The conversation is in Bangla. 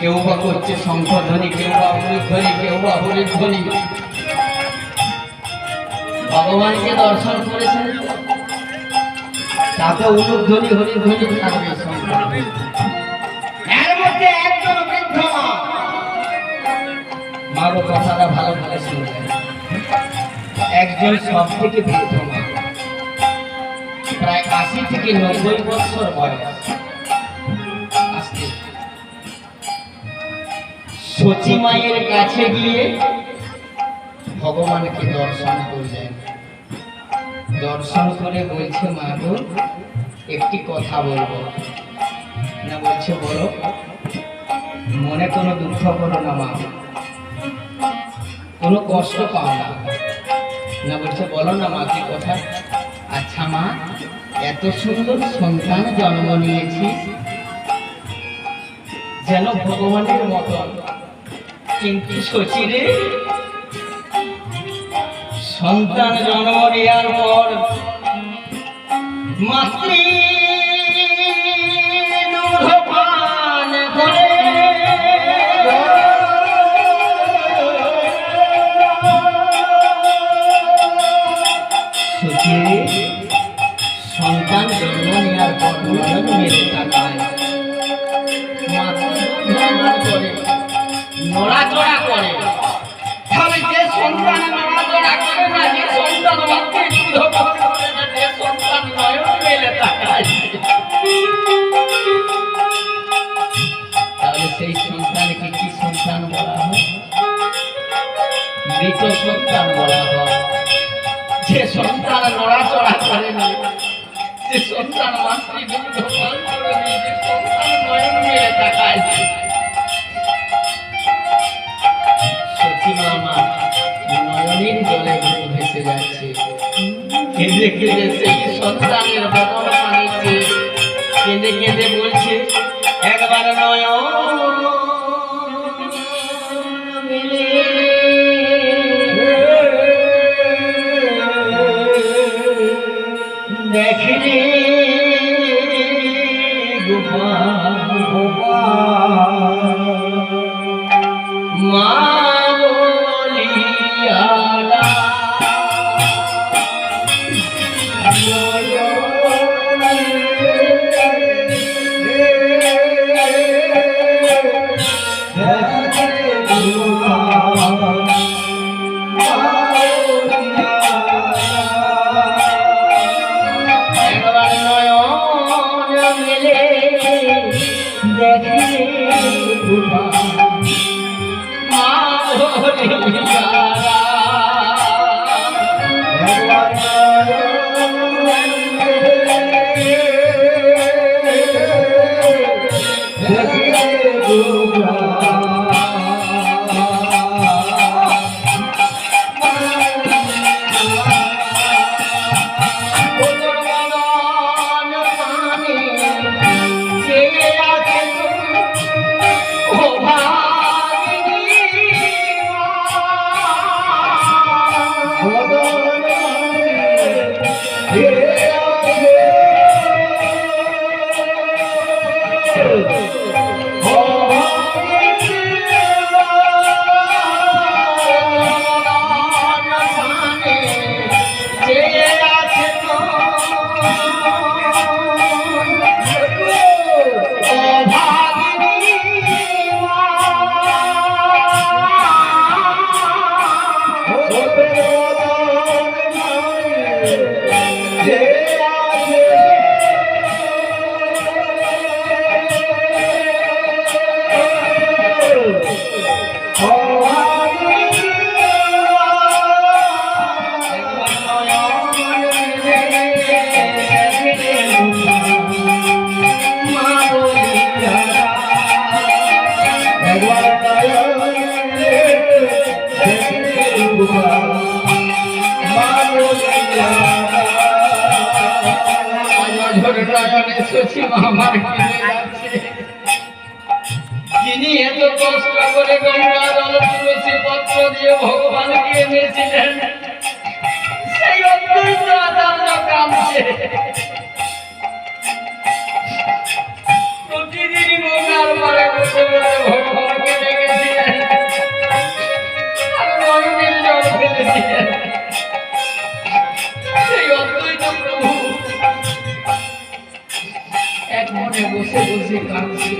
কেউ বা করছে শঙ্খধ্বনি, কেউ বা অমৃতধ্বনি, কেউ বা হরিধ্বনি। ভগবানকে দর্শন করেছেন, তাতে অনুধ্বনি হরিধ্বনি থাকবে। এর মধ্যে একজন বৃদ্ধ মা গো, কথাটা ভালো ভালো শুনবেন। একজন সব থেকে বৃদ্ধ মা, প্রায় ৮০ থেকে ৯০ বছর বয়স। সচি মায়ের কাছে গিয়ে ভগবানকে দর্শন করলেন। দর্শন করে বলছে, মা গো, একটি কথা বলবো। না বলছে, বলো। মনে কোনো দুঃখ করো না মা, কোনো কষ্ট পাও না। না বলছে, বলো না মা, কি কথা? আচ্ছা মা, এত সুন্দর সন্তান জন্ম নিয়েছি, যেন ভগবানের মতন, কিন্তু শচীরে সন্তান জন্ম নেওয়ার পর মাতৃ দুধপান করে শচীরে সন্তান জন্ম নেওয়ার পর নয়ন মেলে তাকায়, করে নড়াচড়া করে। তাহলে যে সন্তান নড়াচড়া করে না, যে সন্তান মাতৃ দুধপান করে না, যে সন্তান নয়ন মেলে তাকায়, তাহলে সেই সন্তানকে কি সন্তান বলা হয়? মৃত সন্তান বলা হয়। যে সন্তান নড়াচড়া করে না, যে সন্তান মাতৃ দুধপান করে না, যে সন্তান নয়ন মেলে তাকায়, নয়নের জলে ভেসে যাচ্ছে। কেঁদে কেঁদে সেই সন্তানের বদন পানিছে, কেঁদে কেঁদে বলছে, একবার নয়ন মিলে দেখলে গোপাল মা যিনি এত কষ্ট করে গঙ্গা জল তুলসী পত্র দিয়ে ভগবানকে এনেছিলেন, সেই অদ্বৈত আচার্য কাঁদছে। প্রতিদিন গঙ্গার পাড়ে বসে বসে ভগবান এক মনে বসে বসে কাঁদছে।